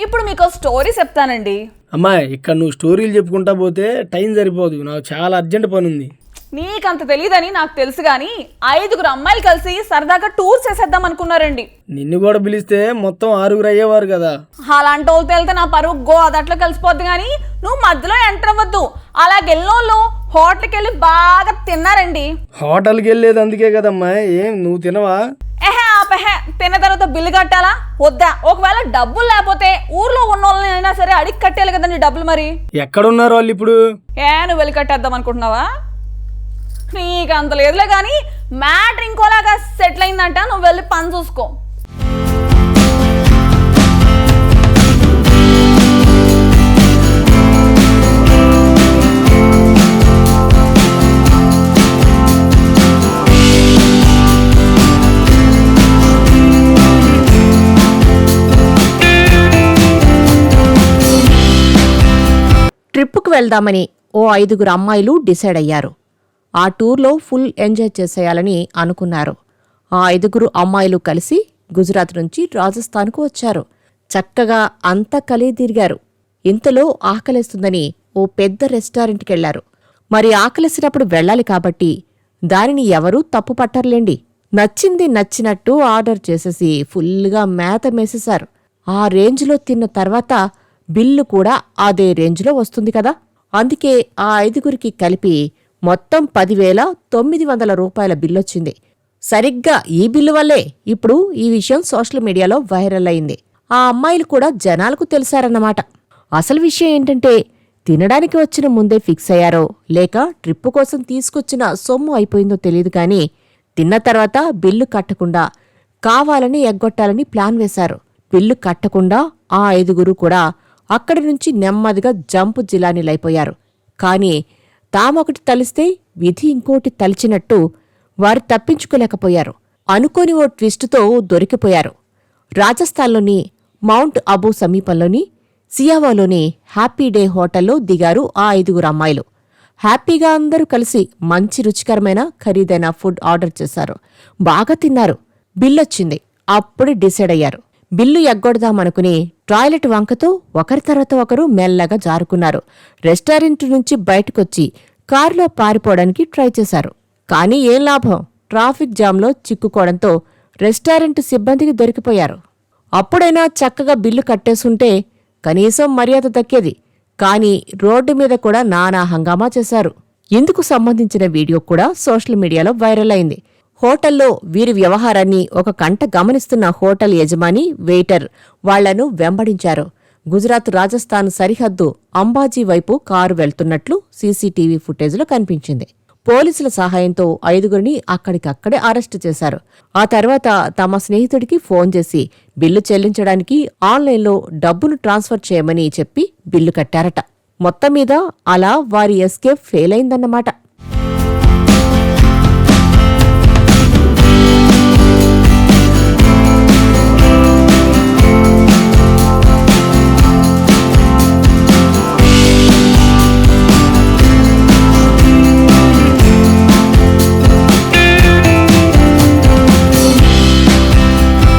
ఇప్పుడు మీకు స్టోరీ చెప్తానండి. అమ్మాయి, ఇక్కడ నువ్వు స్టోరీలు చెప్పుకుంటా పోతే టైం సరిపోదు, నాకు చాలా అర్జెంట్ పని ఉంది. నీకంత తెలియదని నాకు తెలుసు గాని 5 అమ్మాయిలు కలిసి సరదాగా టూర్ చేసేద్దాం అనుకున్నారండి. నిన్ను కూడా పిలిస్తే మొత్తం 6 అయ్యేవారు కదా. అలాంటి వాళ్ళతో వెళ్తే నా పరువు గో అదట్లో కలిసిపోద్ది గాని నువ్వు మధ్యలో ఎంటర్ అవ్వద్దు. అలా గెలినోళ్ళు హోటల్కి వెళ్ళి బాగా తిన్నారండి. హోటల్కి వెళ్ళేది అందుకే కదమ్మా, ఏం నువ్వు తినవా? తిన్న తర్వాత బిల్లు కట్టాలా వద్దా? ఒకవేళ డబ్బులు లేకపోతే ఊర్లో ఉన్న వాళ్ళని అయినా సరే అడిగి కట్టాలి కదండి డబ్బులు. మరి ఎక్కడున్నారు వాళ్ళు ఇప్పుడు? నువ్వు వెళ్ళి కట్టేద్దాం అనుకుంటున్నావా? నీకు అంత లేదులే కానీ మ్యాటర్ ఇంకోలాగా సెటిల్ అయిందంట. నువ్వు వెళ్ళి పని చూసుకో. ట్రిప్పుకు వెళ్దామని ఓ 5 అమ్మాయిలు డిసైడ్ అయ్యారు. ఆ టూర్లో ఫుల్ ఎంజాయ్ చేసేయాలని అనుకున్నారు. ఆ 5 అమ్మాయిలు కలిసి గుజరాత్ నుంచి రాజస్థాన్కు వచ్చారు. చక్కగా అంతా కలిగి తిరిగారు. ఇంతలో ఆకలేస్తుందని ఓ పెద్ద రెస్టారెంట్కెళ్లారు. మరి ఆకలేసినప్పుడు వెళ్ళాలి కాబట్టి దానిని ఎవరూ తప్పు పట్టర్లేండి. నచ్చింది నచ్చినట్టు ఆర్డర్ చేసేసి ఫుల్గా మేత మేసేశారు. ఆ రేంజ్లో తిన్న తర్వాత బిల్లు కూడా అదే రేంజ్లో వస్తుంది కదా. అందుకే ఆ 5 కలిపి మొత్తం 10,900 రూపాయల బిల్లొచ్చింది. సరిగ్గా ఈ బిల్లు వల్లే ఇప్పుడు ఈ విషయం సోషల్ మీడియాలో వైరల్ అయింది. ఆ అమ్మాయిలు కూడా జనాలకు తెలిసారన్నమాట. అసలు విషయం ఏంటంటే తినడానికి వచ్చిన ముందే ఫిక్స్ అయ్యారో లేక ట్రిప్పు కోసం తీసుకొచ్చిన సొమ్ము అయిపోయిందో తెలియదు కానీ తిన్న తర్వాత బిల్లు కట్టకుండా కావాలని ఎగ్గొట్టాలని ప్లాన్ వేశారు. బిల్లు కట్టకుండా ఆ 5 కూడా అక్కడి నుంచి నెమ్మదిగా జంపు జిలానీలైపోయారు. కానీ తామొకటి తలిస్తే విధి ఇంకోటి తలిచినట్టు వారు తప్పించుకోలేకపోయారు. అనుకోని ఓ ట్విస్టుతో దొరికిపోయారు. రాజస్థాన్లోని మౌంట్ అబూ సమీపంలోని సియావాలోని హ్యాపీ డే హోటల్లో దిగారు ఆ 5 అమ్మాయిలు. హ్యాపీగా అందరూ కలిసి మంచి రుచికరమైన ఖరీదైన ఫుడ్ ఆర్డర్ చేశారు. బాగా తిన్నారు. బిల్లొచ్చింది. అప్పుడే డిసైడ్ అయ్యారు. బిల్లు ఎగ్గొడదామనుకుని టాయిలెట్ వంకతో ఒకరి తర్వాత ఒకరు మెల్లగా జారుకున్నారు. రెస్టారెంట్ నుంచి బయటకొచ్చి కారులో పారిపోవడానికి ట్రై చేశారు. కానీ ఏం లాభం, ట్రాఫిక్ జామ్లో చిక్కుకోవడంతో రెస్టారెంట్ సిబ్బందికి దొరికిపోయారు. అప్పుడైనా చక్కగా బిల్లు కట్టేసుంటే కనీసం మర్యాద దక్కేది. కానీ రోడ్డు మీద కూడా నానా హంగామా చేశారు. ఇందుకు సంబంధించిన వీడియో కూడా సోషల్ మీడియాలో వైరల్ అయింది. హోటల్లో వీరి వ్యవహారాన్ని ఒక కంట గమనిస్తున్న హోటల్ యజమాని, వెయిటర్ వాళ్లను వెంబడించారు. గుజరాత్ రాజస్థాన్ సరిహద్దు అంబాజీ వైపు కారు వెళ్తున్నట్లు సీసీటీవీ ఫుటేజ్లో కనిపించింది. పోలీసుల సహాయంతో 5 అక్కడికక్కడే అరెస్టు చేశారు. ఆ తర్వాత తమ స్నేహితుడికి ఫోన్ చేసి బిల్లు చెల్లించడానికి ఆన్లైన్లో డబ్బును ట్రాన్స్ఫర్ చేయమని చెప్పి బిల్లు కట్టారట. మొత్తం మీద అలా వారి ఎస్కేప్ ఫెయిల్ అయిందన్నమాట.